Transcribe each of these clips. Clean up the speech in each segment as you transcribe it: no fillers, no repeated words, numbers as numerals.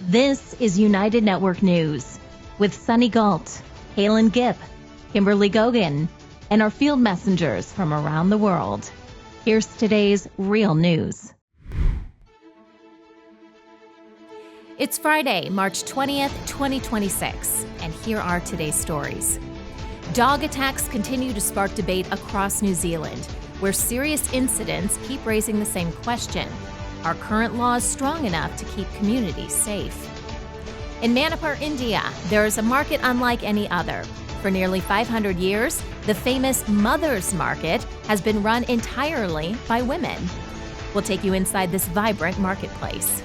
This is United Network News with Sunny Galt, Calen Gipp, Kimberly Gogan, and our field messengers from around the world. Here's today's real news. It's Friday, March 20th, 2026, and here are today's stories. Dog attacks continue to spark debate across New Zealand, where serious incidents keep raising the same question. Are current laws strong enough to keep communities safe? In Manipur, India, there is a market unlike any other. For nearly 500 years, the famous Mother's Market has been run entirely by women. We'll take you inside this vibrant marketplace.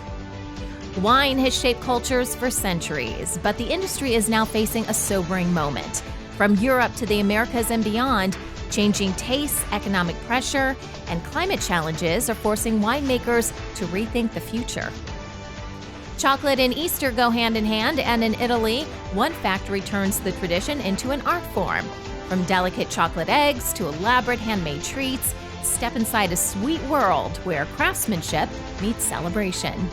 Wine has shaped cultures for centuries, but the industry is now facing a sobering moment. From Europe to the Americas and beyond, changing tastes, economic pressure, and climate challenges are forcing winemakers to rethink the future. Chocolate and Easter go hand in hand, and in Italy, one factory turns the tradition into an art form. From delicate chocolate eggs to elaborate handmade treats, step inside a sweet world where craftsmanship meets celebration.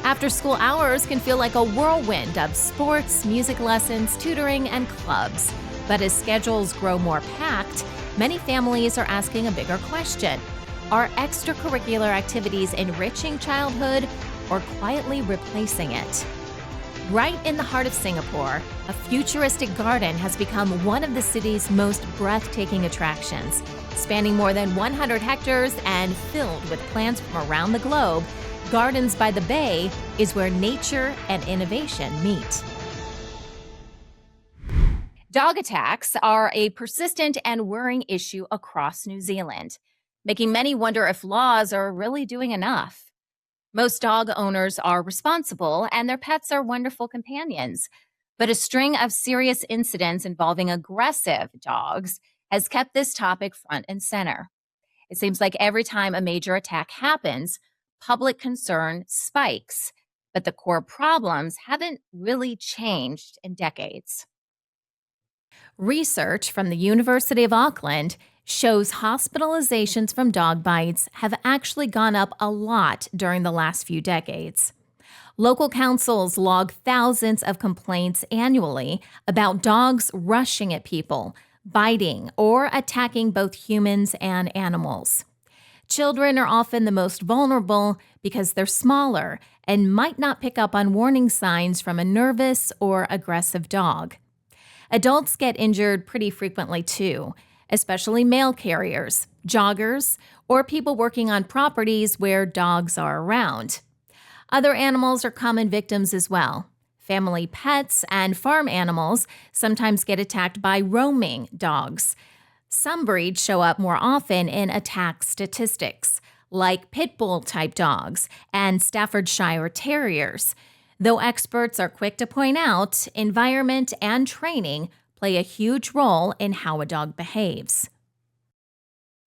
After-school hours can feel like a whirlwind of sports, music lessons, tutoring, and clubs. But as schedules grow more packed, many families are asking a bigger question. Are extracurricular activities enriching childhood or quietly replacing it? Right in the heart of Singapore, a futuristic garden has become one of the city's most breathtaking attractions. Spanning more than 100 hectares and filled with plants from around the globe, Gardens by the Bay is where nature and innovation meet. Dog attacks are a persistent and worrying issue across New Zealand, making many wonder if laws are really doing enough. Most dog owners are responsible and their pets are wonderful companions, but a string of serious incidents involving aggressive dogs has kept this topic front and center. It seems like every time a major attack happens, public concern spikes, but the core problems haven't really changed in decades. Research from the University of Auckland shows hospitalizations from dog bites have actually gone up a lot during the last few decades. Local councils log thousands of complaints annually about dogs rushing at people, biting, or attacking both humans and animals. Children are often the most vulnerable because they're smaller and might not pick up on warning signs from a nervous or aggressive dog. Adults get injured pretty frequently too, especially mail carriers, joggers, or people working on properties where dogs are around. Other animals are common victims as well. Family pets and farm animals sometimes get attacked by roaming dogs. Some breeds show up more often in attack statistics, like pit bull-type dogs and Staffordshire Terriers. Though experts are quick to point out, environment and training play a huge role in how a dog behaves.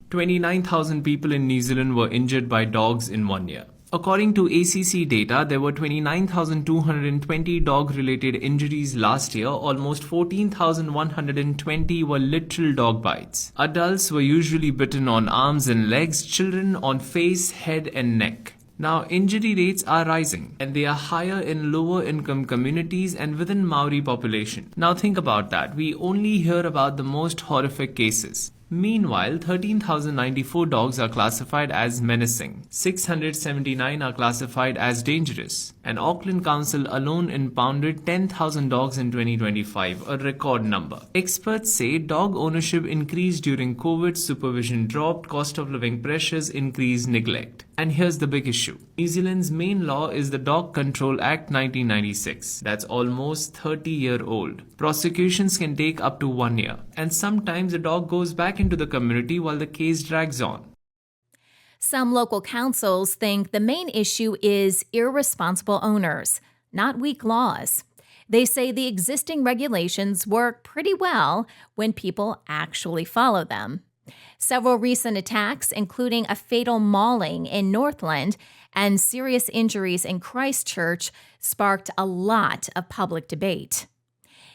29,000 people in New Zealand were injured by dogs in 1 year. According to ACC data, there were 29,220 dog-related injuries last year. Almost 14,120 were literal dog bites. Adults were usually bitten on arms and legs, children on face, head, and neck. Now, injury rates are rising, and they are higher in lower-income communities and within Maori population. Now think about that. We only hear about the most horrific cases. Meanwhile, 13,094 dogs are classified as menacing, 679 are classified as dangerous, and Auckland Council alone impounded 10,000 dogs in 2025, a record number. Experts say dog ownership increased during COVID, supervision dropped, cost of living pressures increased, neglect. And here's the big issue. New Zealand's main law is the Dog Control Act 1996. That's almost 30-year-old. Prosecutions can take up to 1 year, and sometimes a dog goes back into the community while the case drags on. Some local councils think the main issue is irresponsible owners, not weak laws. They say the existing regulations work pretty well when people actually follow them. Several recent attacks, including a fatal mauling in Northland and serious injuries in Christchurch, sparked a lot of public debate.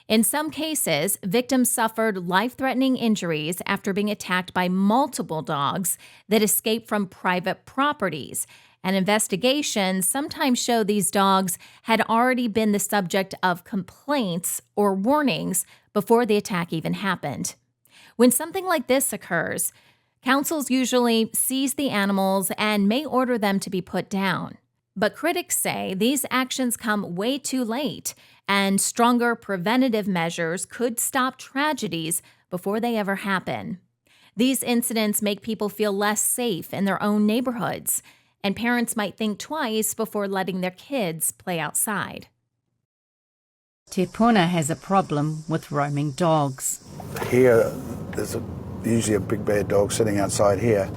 In some cases, victims suffered life-threatening injuries after being attacked by multiple dogs that escaped from private properties, and investigations sometimes show these dogs had already been the subject of complaints or warnings before the attack even happened. When something like this occurs, councils usually seize the animals and may order them to be put down. But critics say these actions come way too late, and stronger preventative measures could stop tragedies before they ever happen. These incidents make people feel less safe in their own neighborhoods, and parents might think twice before letting their kids play outside. Te Puna has a problem with roaming dogs. Here, there's usually a big bad dog sitting outside here.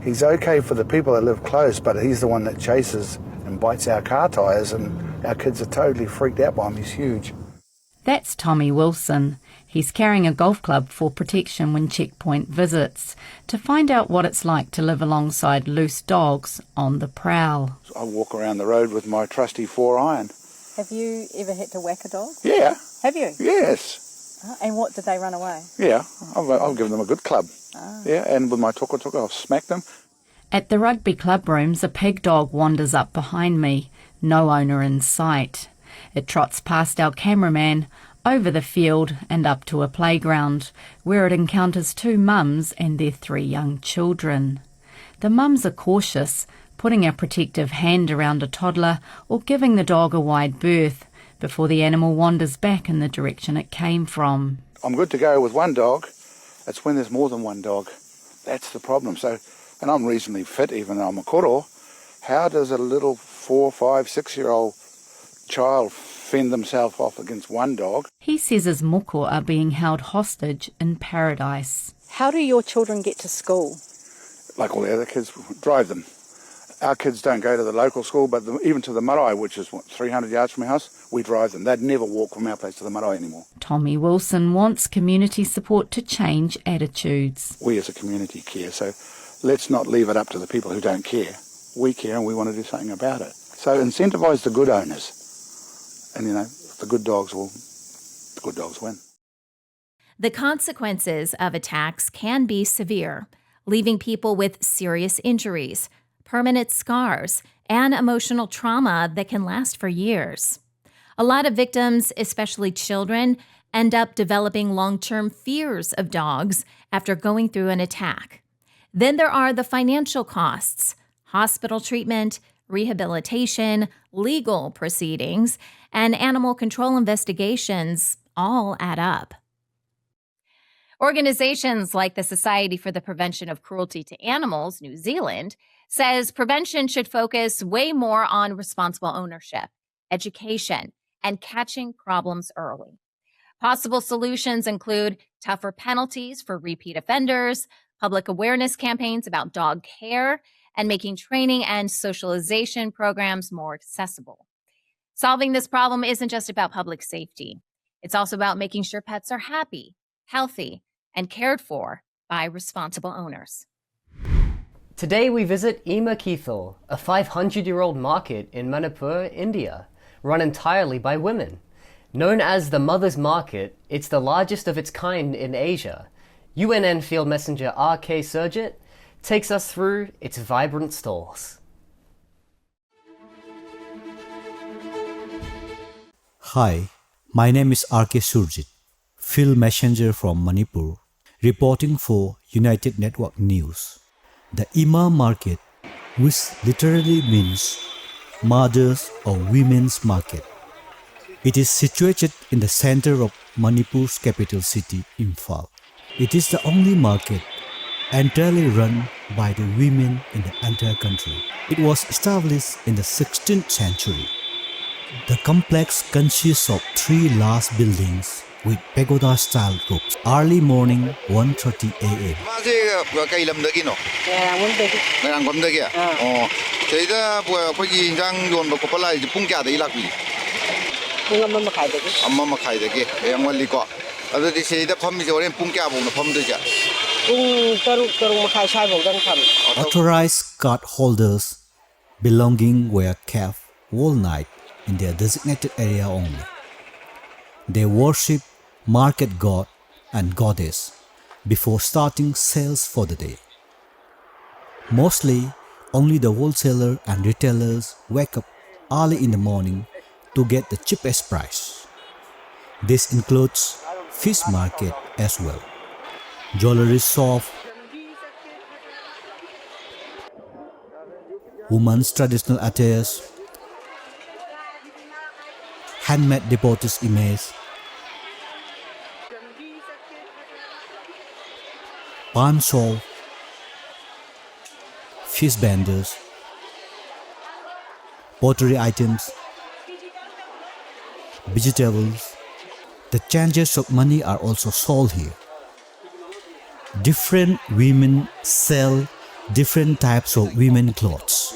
He's okay for the people that live close, but he's the one that chases and bites our car tyres, and our kids are totally freaked out by him. He's huge. That's Tommy Wilson. He's carrying a golf club for protection when checkpoint visits, to find out what it's like to live alongside loose dogs on the prowl. I walk around the road with my trusty 4-iron. Have you ever had to whack a dog? Yeah. Have you? Yes. And what, did they run away? Yeah, I'll give them a good club. Yeah, and with my tuka I'll smack them. At the rugby club rooms, a pig dog wanders up behind me, no owner in sight. It trots past our cameraman, over the field and up to a playground, where it encounters two mums and their 3 young children. The mums are cautious, putting a protective hand around a toddler or giving the dog a wide berth before the animal wanders back in the direction it came from. I'm good to go with one dog. It's when there's more than one dog. That's the problem. So, and I'm reasonably fit, even though I'm a koro. How does a little 4, 5, 6-year-old child fend themselves off against one dog? He says his moko are being held hostage in paradise. How do your children get to school? Like all the other kids, drive them. Our kids don't go to the local school, but even to the marae, which is 300 yards from our house, we drive them. They'd never walk from our place to the marae anymore. Tommy Wilson wants community support to change attitudes. We as a community care, so let's not leave it up to the people who don't care. We care and we want to do something about it. So incentivise the good owners. And, the good dogs win. The consequences of attacks can be severe, leaving people with serious injuries, permanent scars, and emotional trauma that can last for years. A lot of victims, especially children, end up developing long-term fears of dogs after going through an attack. Then there are the financial costs, hospital treatment, rehabilitation, legal proceedings, and animal control investigations all add up. Organizations like the Society for the Prevention of Cruelty to Animals, New Zealand, says prevention should focus way more on responsible ownership, education, and catching problems early. Possible solutions include tougher penalties for repeat offenders, public awareness campaigns about dog care, and making training and socialization programs more accessible. Solving this problem isn't just about public safety. It's also about making sure pets are happy, healthy, and cared for by responsible owners. Today we visit Ima Keithal, a 500-year-old market in Manipur, India, run entirely by women. Known as the Mother's Market, it's the largest of its kind in Asia. UNN Field Messenger R.K. Surjit takes us through its vibrant stalls. Hi, my name is R.K. Surjit, Field Messenger from Manipur, reporting for United Network News. The Ima Market, which literally means Mothers or Women's Market. It is situated in the center of Manipur's capital city, Imphal. It is the only market entirely run by the women in the entire country. It was established in the 16th century. The complex consists of 3 large buildings with pagoda-style roofs. Early morning, 1:30 a.m. Authorized card holders belonging were kept all night in their designated area only. They worship market god and goddess before starting sales for the day. Mostly, only the wholesaler and retailers wake up early in the morning to get the cheapest price. This includes fish market as well, jewelry shop, women's traditional attires, handmade devotees image, pawn shop, fish vendors, pottery items, vegetables. The changes of money are also sold here. Different women sell different types of women clothes.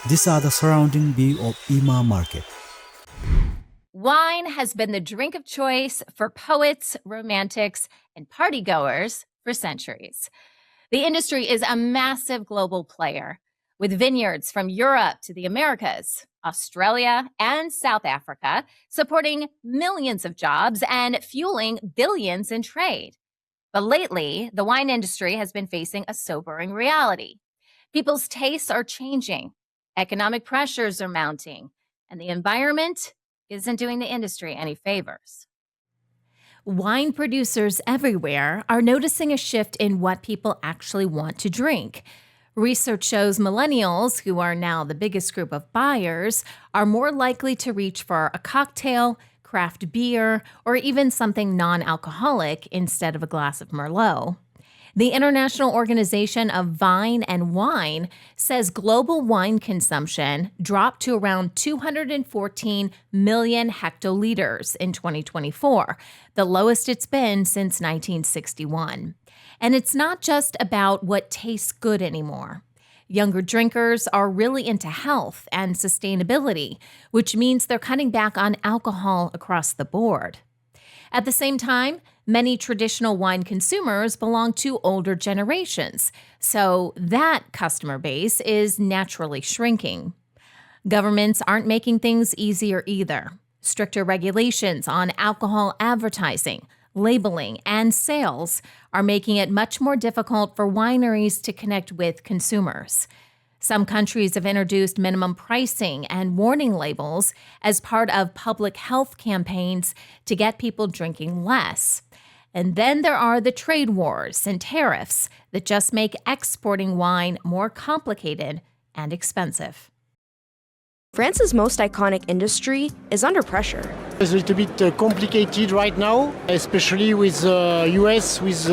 These are the surrounding view of Ima market. Wine has been the drink of choice for poets, romantics, and partygoers for centuries. The industry is a massive global player, with vineyards from Europe to the Americas, Australia, and South Africa supporting millions of jobs and fueling billions in trade. But lately, the wine industry has been facing a sobering reality. People's tastes are changing, economic pressures are mounting, and the environment isn't doing the industry any favors. Wine producers everywhere are noticing a shift in what people actually want to drink. Research shows millennials, who are now the biggest group of buyers, are more likely to reach for a cocktail, craft beer, or even something non-alcoholic instead of a glass of Merlot. The International Organization of Vine and Wine says global wine consumption dropped to around 214 million hectoliters in 2024, the lowest it's been since 1961. And it's not just about what tastes good anymore. Younger drinkers are really into health and sustainability, which means they're cutting back on alcohol across the board. At the same time, many traditional wine consumers belong to older generations, so that customer base is naturally shrinking. Governments aren't making things easier either. Stricter regulations on alcohol advertising, labeling, and sales are making it much more difficult for wineries to connect with consumers. Some countries have introduced minimum pricing and warning labels as part of public health campaigns to get people drinking less. And then there are the trade wars and tariffs that just make exporting wine more complicated and expensive. France's most iconic industry is under pressure. It's a little bit complicated right now, especially with the US, with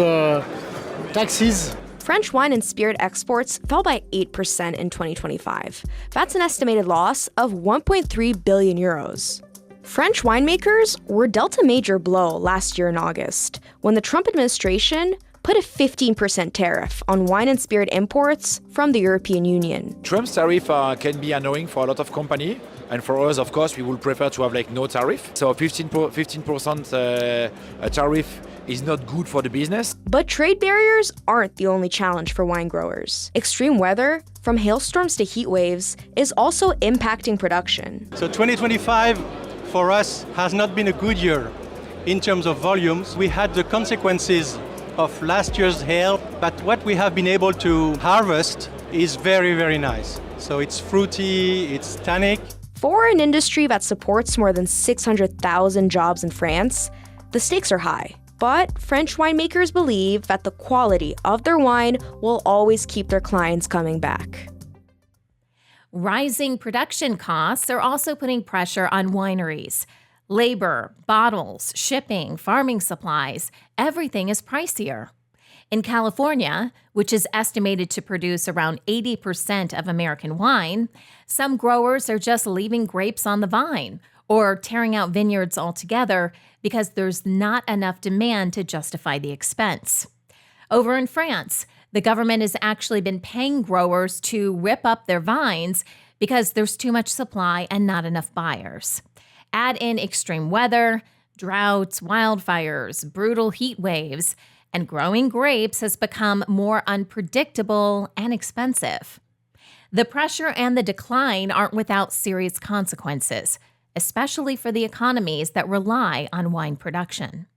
taxes. French wine and spirit exports fell by 8% in 2025. That's an estimated loss of 1.3 billion euros. French winemakers were dealt a major blow last year in August when the Trump administration put a 15% tariff on wine and spirit imports from the European Union. Trump's tariff can be annoying for a lot of companies, and for us, of course, we would prefer to have no tariff. So 15% tariff is not good for the business. But trade barriers aren't the only challenge for wine growers. Extreme weather, from hailstorms to heat waves, is also impacting production. So 2025 for us has not been a good year in terms of volumes. We had the consequences of last year's hail, but what we have been able to harvest is very, very nice. So it's fruity, it's tannic. For an industry that supports more than 600,000 jobs in France, the stakes are high. But French winemakers believe that the quality of their wine will always keep their clients coming back. Rising production costs are also putting pressure on wineries. Labor, bottles, shipping, farming supplies, everything is pricier. In California, which is estimated to produce around 80% of American wine, some growers are just leaving grapes on the vine or tearing out vineyards altogether because there's not enough demand to justify the expense. Over in France, the government has actually been paying growers to rip up their vines because there's too much supply and not enough buyers. Add in extreme weather, droughts, wildfires, brutal heat waves, and growing grapes has become more unpredictable and expensive. The pressure and the decline aren't without serious consequences, especially for the economies that rely on wine production.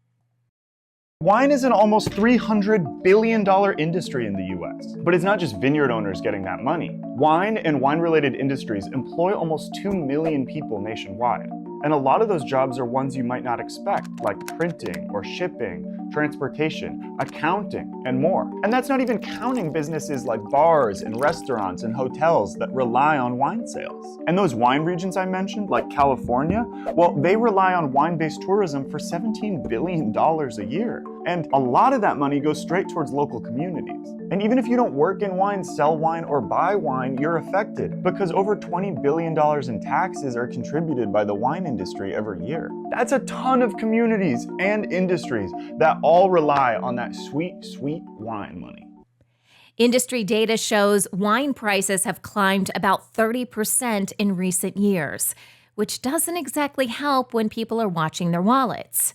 Wine is an almost $300 billion industry in the US. But it's not just vineyard owners getting that money. Wine and wine-related industries employ almost 2 million people nationwide. And a lot of those jobs are ones you might not expect, like printing or shipping, transportation, accounting, and more. And that's not even counting businesses like bars and restaurants and hotels that rely on wine sales. And those wine regions I mentioned, like California, well, they rely on wine-based tourism for $17 billion a year. And a lot of that money goes straight towards local communities. And even if you don't work in wine, sell wine, or buy wine, you're affected because over $20 billion in taxes are contributed by the wine industry every year. That's a ton of communities and industries that all rely on that sweet, sweet wine money. Industry data shows wine prices have climbed about 30% in recent years, which doesn't exactly help when people are watching their wallets.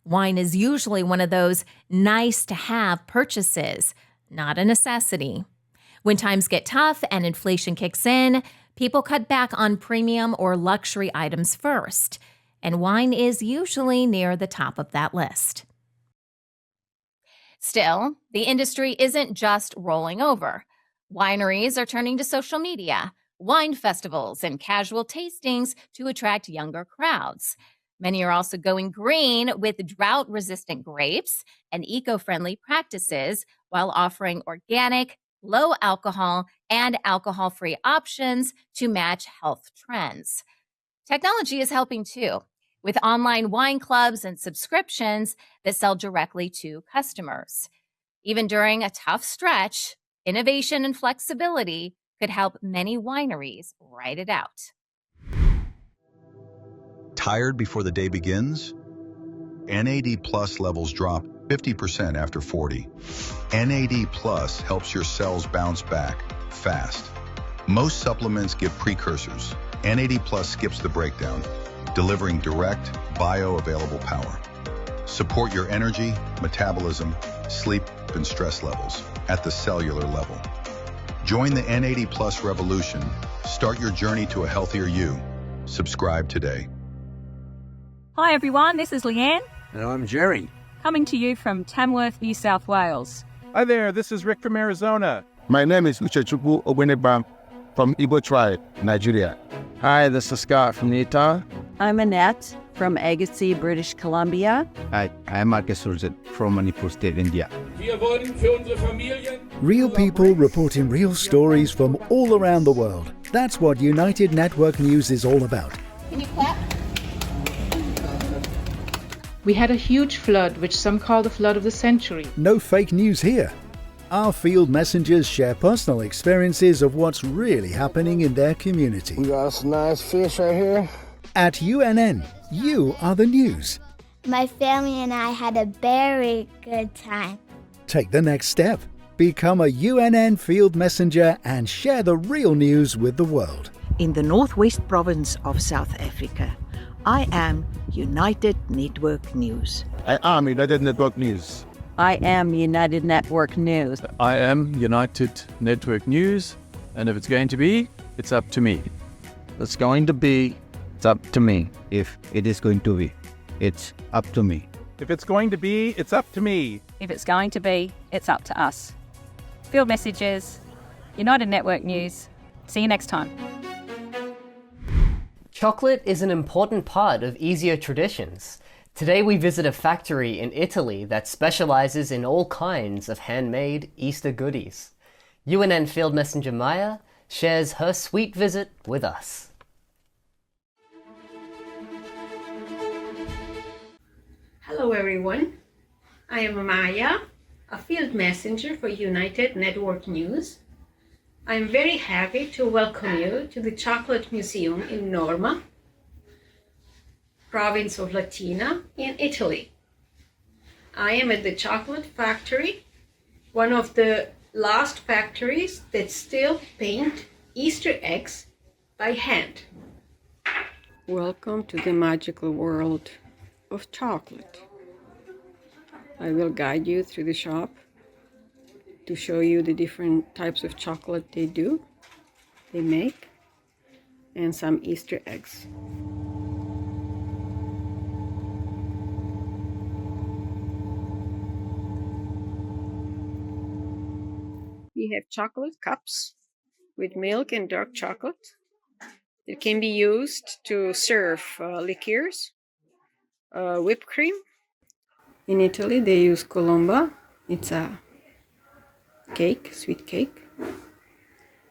Wine is usually one of those nice-to-have purchases, not a necessity. When times get tough and inflation kicks in, people cut back on premium or luxury items first, and wine is usually near the top of that list. Still, the industry isn't just rolling over. Wineries are turning to social media, wine festivals, and casual tastings to attract younger crowds. Many are also going green with drought-resistant grapes and eco-friendly practices while offering organic, low-alcohol, and alcohol-free options to match health trends. Technology is helping too, with online wine clubs and subscriptions that sell directly to customers. Even during a tough stretch, innovation and flexibility could help many wineries ride it out. Tired before the day begins? NAD Plus levels drop 50% after 40. NAD Plus helps your cells bounce back fast. Most supplements give precursors. NAD Plus skips the breakdown, delivering direct, bioavailable power. Support your energy, metabolism, sleep, and stress levels at the cellular level. Join the NAD Plus revolution. Start your journey to a healthier you. Subscribe today. Hi everyone, this is Leanne. And I'm Jerry. Coming to you from Tamworth, New South Wales. Hi there, this is Rick from Arizona. My name is Uchechukwu Obenebam from Igbo tribe, Nigeria. Hi, this is Scott from Utah. I'm Annette from Agassiz, British Columbia. Hi, I'm Marcus Surzit from Manipur State, India. Real people reporting real stories from all around the world. That's what United Network News is all about. Can you clap? We had a huge flood, which some call the flood of the century. No fake news here. Our field messengers share personal experiences of what's really happening in their community. We got some nice fish right here. At UNN, you are the news. My family and I had a very good time. Take the next step. Become a UNN field messenger and share the real news with the world. In the northwest province of South Africa, I am United Network News. I am United Network News. I am United Network News. I am United Network News, and if it's going to be, it's up to me. It's going to be, it's up to me. If it is going to be, it's up to me. If it's going to be, it's up to me. If it's going to be, it's up to us. Field Messages, United Network News. See you next time. Chocolate is an important part of easier traditions. Today we visit a factory in Italy that specializes in all kinds of handmade Easter goodies. UNN Field Messenger Maya shares her sweet visit with us. Hello everyone, I am Maya, a field messenger for United Network News. I am very happy to welcome you to the Chocolate Museum in Norma, province of Latina in Italy. I am at the chocolate factory, one of the last factories that still paint Easter eggs by hand. Welcome to the magical world of chocolate. I will guide you through the shop to show you the different types of chocolate they make, and some Easter eggs. we have chocolate cups with milk and dark chocolate. It can be used to serve liqueurs, whipped cream. In Italy, they use colomba. It's a cake, sweet cake,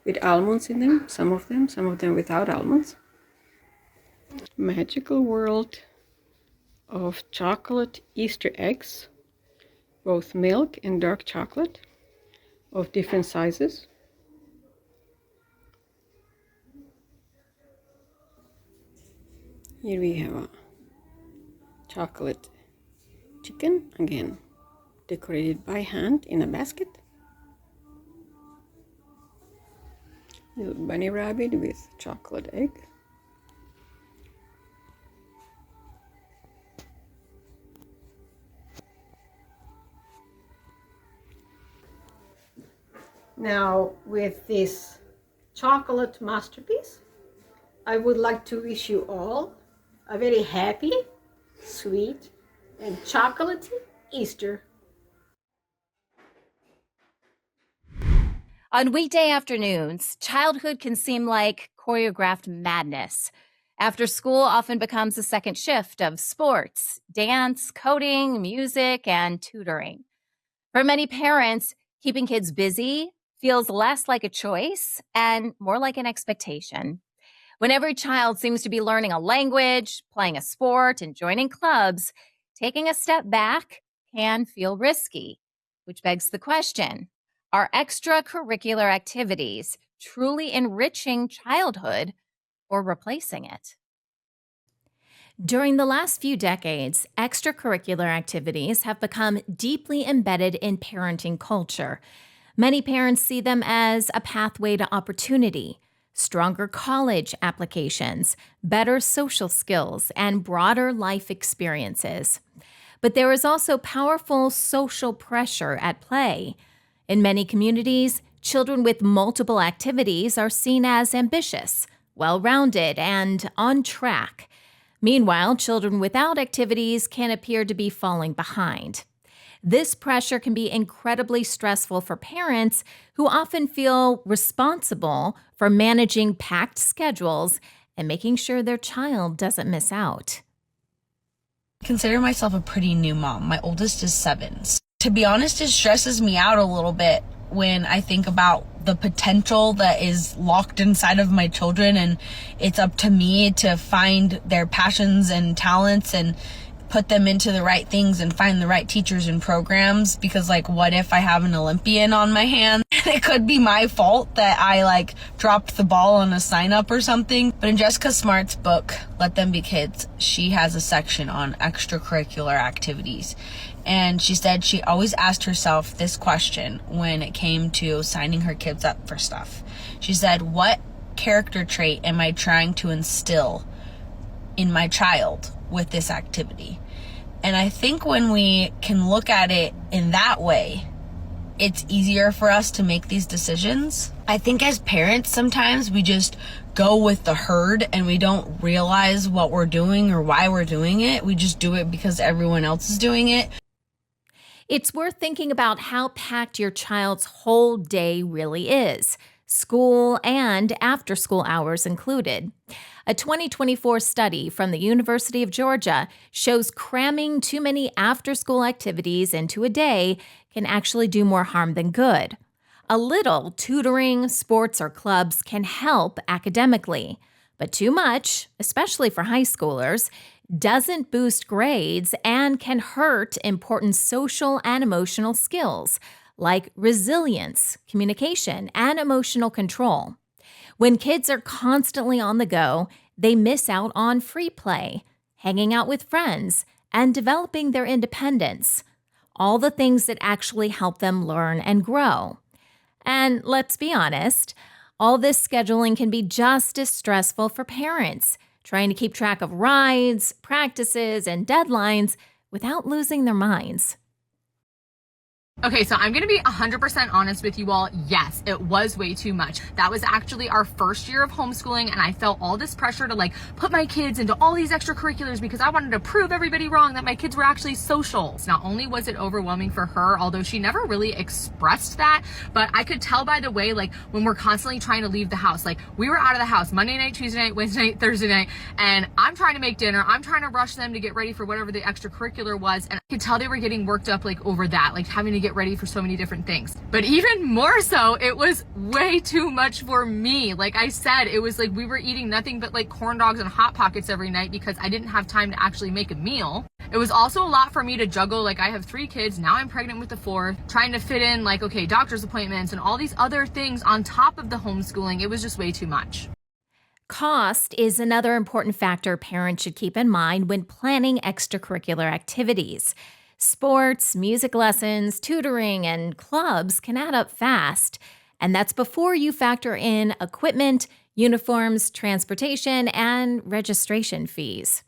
with almonds in them, some of them without almonds. Magical world of chocolate Easter eggs, both milk and dark chocolate of different sizes. Here we have a chocolate chicken, again decorated by hand in a basket. Little bunny rabbit with chocolate egg. Now, with this chocolate masterpiece, I would like to wish you all a very happy, sweet, and chocolatey Easter. On weekday afternoons, childhood can seem like choreographed madness. After school often becomes a second shift of sports, dance, coding, music, and tutoring. For many parents, keeping kids busy feels less like a choice and more like an expectation. When every child seems to be learning a language, playing a sport, and joining clubs, taking a step back can feel risky, which begs the question, are extracurricular activities truly enriching childhood or replacing it? During the last few decades, extracurricular activities have become deeply embedded in parenting culture. Many parents see them as a pathway to opportunity, stronger college applications, better social skills, and broader life experiences. But there is also powerful social pressure at play. In many communities, children with multiple activities are seen as ambitious, well-rounded, and on track. Meanwhile, children without activities can appear to be falling behind. This pressure can be incredibly stressful for parents who often feel responsible for managing packed schedules and making sure their child doesn't miss out. I consider myself a pretty new mom. My oldest is 7. To be honest, it stresses me out a little bit when I think about the potential that is locked inside of my children, and it's up to me to find their passions and talents and put them into the right things and find the right teachers and programs, because what if I have an Olympian on my hands? It could be my fault that I dropped the ball on a sign up or something. But in Jessica Smart's book, Let Them Be Kids, she has a section on extracurricular activities. And she said she always asked herself this question when it came to signing her kids up for stuff. She said, what character trait am I trying to instill in my child with this activity? And I think when we can look at it in that way, it's easier for us to make these decisions. I think as parents, sometimes we just go with the herd and we don't realize what we're doing or why we're doing it. We just do it because everyone else is doing it. It's worth thinking about how packed your child's whole day really is, school and after-school hours included. A 2024 study from the University of Georgia shows cramming too many after-school activities into a day can actually do more harm than good. A little tutoring, sports, or clubs can help academically, but too much, especially for high schoolers, doesn't boost grades and can hurt important social and emotional skills like resilience, communication, and emotional control. When kids are constantly on the go, they miss out on free play, hanging out with friends, and developing their independence, all the things that actually help them learn and grow. And let's be honest, all this scheduling can be just as stressful for parents, trying to keep track of rides, practices, and deadlines without losing their minds. Okay, so I'm gonna be 100% honest with you all. Yes, it was way too much. That was actually our first year of homeschooling, and I felt all this pressure to like put my kids into all these extracurriculars because I wanted to prove everybody wrong that my kids were actually social. Not only was it overwhelming for her, although she never really expressed that, but I could tell by the way, like when we're constantly trying to leave the house, like we were out of the house Monday night, Tuesday night, Wednesday night, Thursday night, and I'm trying to make dinner. I'm trying to rush them to get ready for whatever the extracurricular was, and I could tell they were getting worked up like over that, like having to get ready for so many different things. But even more so, it was way too much for me. Like I said, it was like we were eating nothing but like corn dogs and Hot Pockets every night because I didn't have time to actually make a meal. It was also a lot for me to juggle. Like I have 3 kids, now I'm pregnant with the 4th, trying to fit in like, okay, doctor's appointments and all these other things on top of the homeschooling. It was just way too much. Cost is another important factor parents should keep in mind when planning extracurricular activities. Sports, music lessons, tutoring, and clubs can add up fast, and that's before you factor in equipment, uniforms, transportation, and registration fees.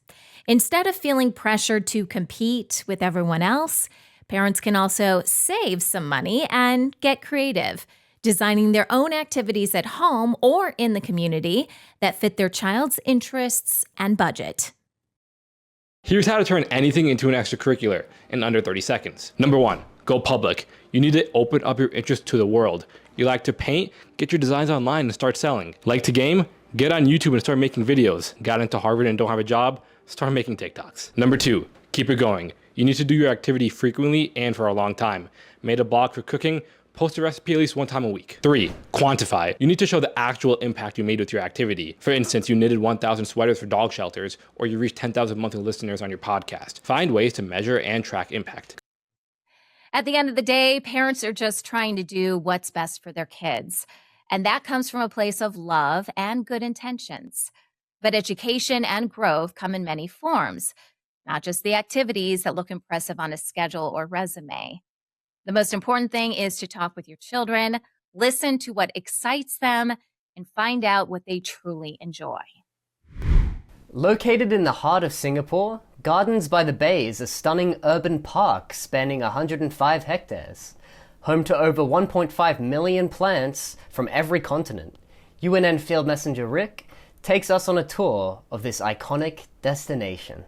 Instead of feeling pressured to compete with everyone else, parents can also save some money and get creative, designing their own activities at home or in the community that fit their child's interests and budget. Here's how to turn anything into an extracurricular in under 30 seconds. Number 1, go public. You need to open up your interest to the world. You like to paint? Get your designs online and start selling. Like to game? Get on YouTube and start making videos. Got into Harvard and don't have a job? Start making TikToks. Number 2, keep it going. You need to do your activity frequently and for a long time. Made a blog for cooking? Post a recipe at least 1 time a week. 3, quantify. You need to show the actual impact you made with your activity. For instance, you knitted 1,000 sweaters for dog shelters, or you reached 10,000 monthly listeners on your podcast. Find ways to measure and track impact. At the end of the day, parents are just trying to do what's best for their kids. And that comes from a place of love and good intentions. But education and growth come in many forms, not just the activities that look impressive on a schedule or resume. The most important thing is to talk with your children, listen to what excites them, and find out what they truly enjoy. Located in the heart of Singapore, Gardens by the Bay is a stunning urban park spanning 105 hectares. Home to over 1.5 million plants from every continent, UNN Field Messenger Rick takes us on a tour of this iconic destination.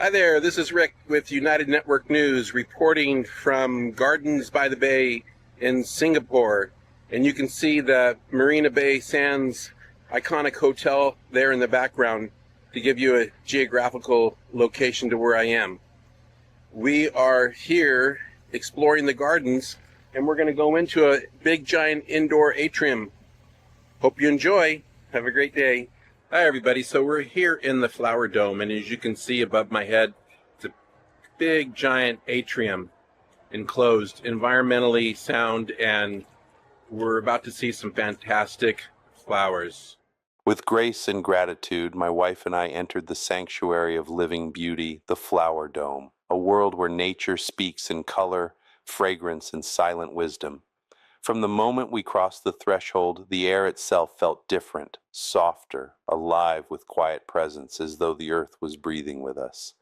Hi there, this is Rick with United Network News reporting from Gardens by the Bay in Singapore. And you can see the Marina Bay Sands iconic hotel there in the background to give you a geographical location to where I am. We are here exploring the gardens and we're going to go into a big giant indoor atrium. Hope you enjoy. Have a great day. Hi everybody, so we're here in the Flower Dome, and as you can see above my head, it's a big giant atrium, enclosed, environmentally sound, and we're about to see some fantastic flowers. With grace and gratitude, my wife and I entered the sanctuary of living beauty, the Flower Dome, a world where nature speaks in color, fragrance, and silent wisdom. From the moment we crossed the threshold, the air itself felt different, softer, alive with quiet presence, as though the earth was breathing with us.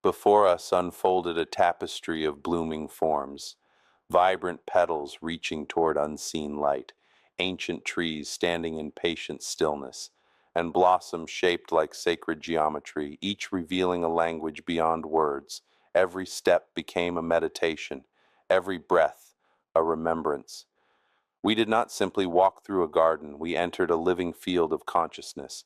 Before us unfolded a tapestry of blooming forms, vibrant petals reaching toward unseen light, ancient trees standing in patient stillness, and blossoms shaped like sacred geometry, each revealing a language beyond words. Every step became a meditation, every breath a remembrance. We did not simply walk through a garden, we entered a living field of consciousness.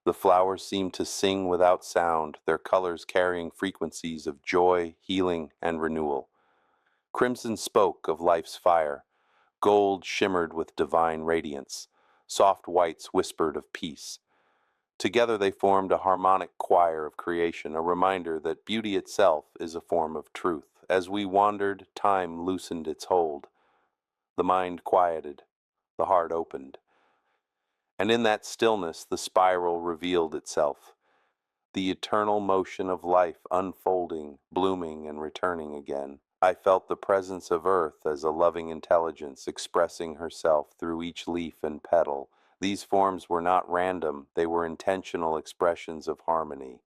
The flowers seemed to sing without sound, their colors carrying frequencies of joy, healing, and renewal. Crimson spoke of life's fire, gold shimmered with divine radiance, soft whites whispered of peace. Together they formed a harmonic choir of creation, a reminder that beauty itself is a form of truth. As we wandered, time loosened its hold. The mind quieted, the heart opened. And in that stillness, the spiral revealed itself. The eternal motion of life unfolding, blooming, and returning again. I felt the presence of earth as a loving intelligence expressing herself through each leaf and petal. These forms were not random, they were intentional expressions of harmony.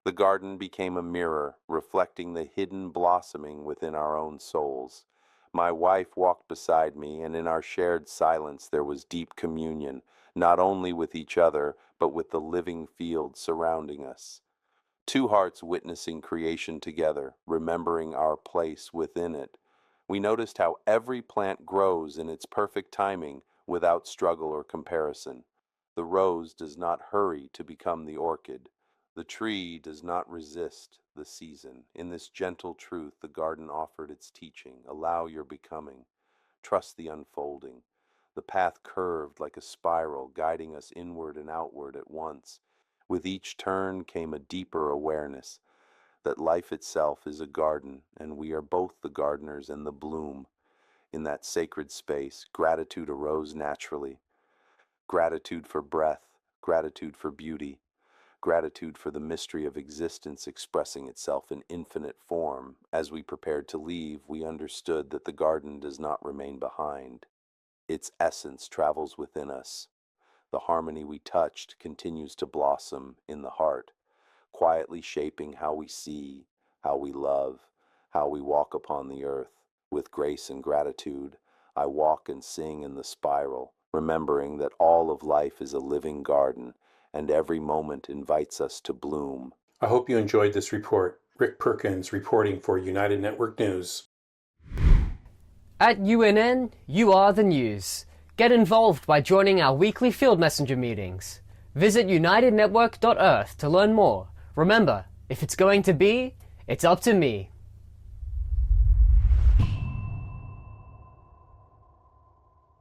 The garden became a mirror, reflecting the hidden blossoming within our own souls. My wife walked beside me, and in our shared silence there was deep communion, not only with each other, but with the living field surrounding us. Two hearts witnessing creation together, remembering our place within it. We noticed how every plant grows in its perfect timing without struggle or comparison. The rose does not hurry to become the orchid. The tree does not resist the season. In this gentle truth, the garden offered its teaching. Allow your becoming. Trust the unfolding. The path curved like a spiral, guiding us inward and outward at once. With each turn came a deeper awareness that life itself is a garden, and we are both the gardeners and the bloom. In that sacred space, gratitude arose naturally. Gratitude for breath, gratitude for beauty, gratitude for the mystery of existence expressing itself in infinite form. As we prepared to leave, we understood that the garden does not remain behind. Its essence travels within us. The harmony we touched continues to blossom in the heart, quietly shaping how we see, how we love, how we walk upon the earth. With grace and gratitude, I walk and sing in the spiral, remembering that all of life is a living garden, and every moment invites us to bloom. I hope you enjoyed this report. Rick Perkins reporting for United Network News. At UNN, you are the news. Get involved by joining our weekly Field Messenger meetings. Visit unitednetwork.earth to learn more. Remember, if it's going to be, it's up to me.